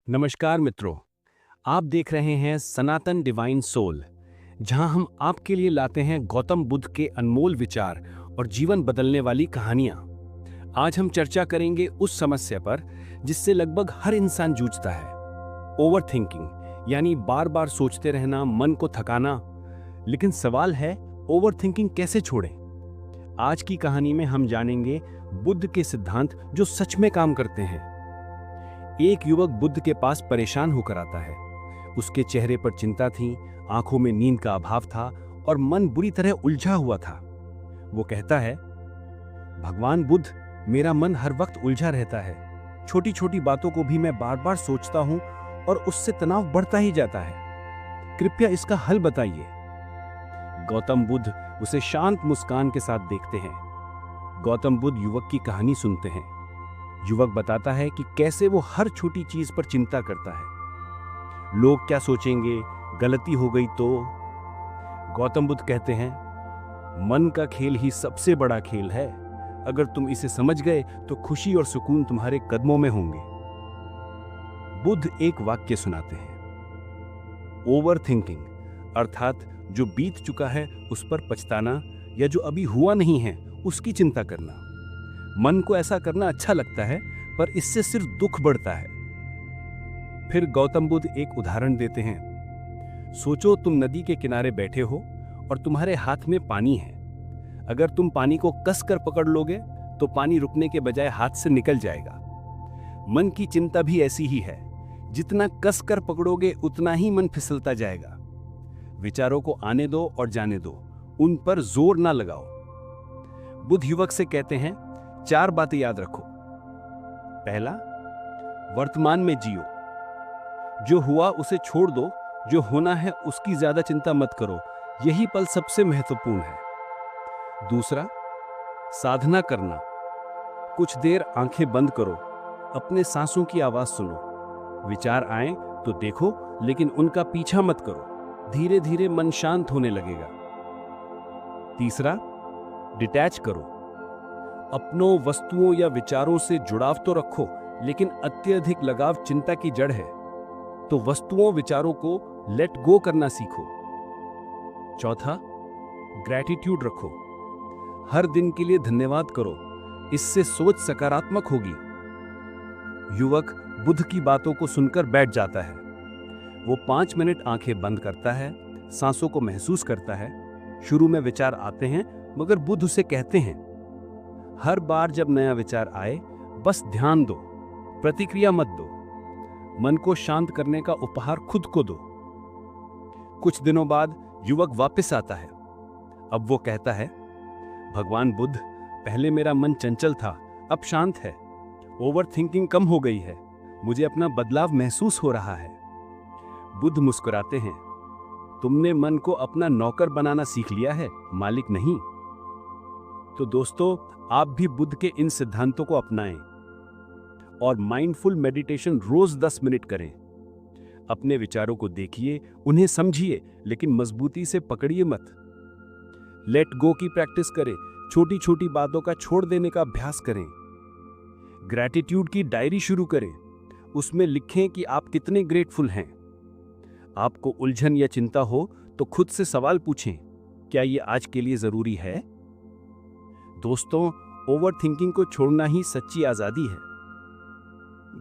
नमस्कार मित्रों, आप देख रहे हैं सनातन डिवाइन सोल, जहां हम आपके लिए लाते हैं गौतम बुद्ध के अनमोल विचार और जीवन बदलने वाली कहानियां। आज हम चर्चा करेंगे उस समस्या पर जिससे लगभग हर इंसान जूझता है, ओवर थिंकिंग, यानी बार बार सोचते रहना, मन को थकाना। लेकिन सवाल है, ओवर थिंकिंग कैसे छोड़ें? आज की कहानी में हम जानेंगे बुद्ध के सिद्धांत जो सच में काम करते हैं। एक युवक बुद्ध के पास परेशान होकर आता है। उसके चेहरे पर चिंता थी, आंखों में नींद का अभाव था और मन बुरी तरह उलझा हुआ था। वो कहता है, भगवान बुद्ध, मेरा मन हर वक्त उलझा रहता है। छोटी छोटी बातों को भी मैं बार बार सोचता हूं और उससे तनाव बढ़ता ही जाता है। कृपया इसका हल बताइए। गौतम बुद्ध उसे शांत मुस्कान के साथ देखते हैं। गौतम बुद्ध युवक की कहानी सुनते हैं। युवक बताता है कि कैसे वो हर छोटी चीज पर चिंता करता है। लोग क्या सोचेंगे, गलती हो गई तो? गौतम बुद्ध कहते हैं, मन का खेल ही सबसे बड़ा खेल है। अगर तुम इसे समझ गए तो खुशी और सुकून तुम्हारे कदमों में होंगे। बुद्ध एक वाक्य सुनाते हैं, ओवर थिंकिंग, अर्थात जो बीत चुका है उस पर पछताना या जो अभी हुआ नहीं है उसकी चिंता करना। मन को ऐसा करना अच्छा लगता है, पर इससे सिर्फ दुख बढ़ता है। फिर गौतम बुद्ध एक उदाहरण देते हैं। सोचो, तुम नदी के किनारे बैठे हो और तुम्हारे हाथ में पानी है। अगर तुम पानी को कसकर पकड़ लोगे तो पानी रुकने के बजाय हाथ से निकल जाएगा। मन की चिंता भी ऐसी ही है। जितना कसकर पकड़ोगे उतना ही मन फिसलता जाएगा। विचारों को आने दो और जाने दो, उन पर जोर ना लगाओ। बुद्ध युवक से कहते हैं, 4 बातें याद रखो। पहला, वर्तमान में जियो। जो हुआ उसे छोड़ दो, जो होना है उसकी ज्यादा चिंता मत करो, यही पल सबसे महत्वपूर्ण है। दूसरा, साधना करना। कुछ देर आंखें बंद करो, अपने सांसों की आवाज सुनो। विचार आए तो देखो, लेकिन उनका पीछा मत करो। धीरे धीरे मन शांत होने लगेगा। तीसरा, डिटैच करो। अपनों, वस्तुओं या विचारों से जुड़ाव तो रखो, लेकिन अत्यधिक लगाव चिंता की जड़ है। तो वस्तुओं, विचारों को लेट गो करना सीखो। चौथा, ग्रैटिट्यूड रखो। हर दिन के लिए धन्यवाद करो, इससे सोच सकारात्मक होगी। युवक बुद्ध की बातों को सुनकर बैठ जाता है। वो 5 मिनट आंखें बंद करता है, सांसों को महसूस करता है। शुरू में विचार आते हैं, मगर बुद्ध उसे कहते हैं, हर बार जब नया विचार आए बस ध्यान दो, प्रतिक्रिया मत दो। मन को शांत करने का उपहार खुद को दो। कुछ दिनों बाद युवक वापस आता है। अब वो कहता है, भगवान बुद्ध, पहले मेरा मन चंचल था, अब शांत है। ओवर थिंकिंग कम हो गई है। मुझे अपना बदलाव महसूस हो रहा है। बुद्ध मुस्कुराते हैं, तुमने मन को अपना नौकर बनाना सीख लिया है, मालिक नहीं। तो दोस्तों, आप भी बुद्ध के इन सिद्धांतों को अपनाएं और माइंडफुल मेडिटेशन रोज 10 मिनट करें। अपने विचारों को देखिए, उन्हें समझिए, लेकिन मजबूती से पकड़िए मत। लेट गो की प्रैक्टिस करें। छोटी छोटी बातों का छोड़ देने का अभ्यास करें। ग्रैटिट्यूड की डायरी शुरू करें। उसमें लिखें कि आप कितने ग्रेटफुल हैं। आपको उलझन या चिंता हो तो खुद से सवाल पूछें, क्या ये आज के लिए जरूरी है? दोस्तों, ओवर थिंकिंग को छोड़ना ही सच्ची आजादी है।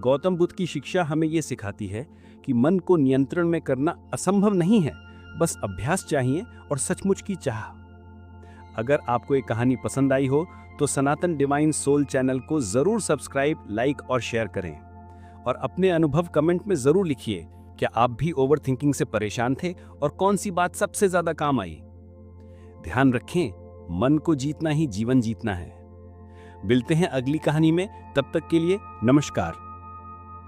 गौतम बुद्ध की शिक्षा हमें यह सिखाती है कि मन को नियंत्रण में करना असंभव नहीं है, बस अभ्यास चाहिए और सचमुच की चाह। अगर आपको ये कहानी पसंद आई हो तो सनातन डिवाइन सोल चैनल को जरूर सब्सक्राइब, लाइक और शेयर करें। और अपने अनुभव कमेंट में जरूर लिखिए, क्या आप भी ओवर थिंकिंग से परेशान थे और कौन सी बात सबसे ज्यादा काम आई? ध्यान रखें, मन को जीतना ही जीवन जीतना है। मिलते हैं अगली कहानी में, तब तक के लिए नमस्कार।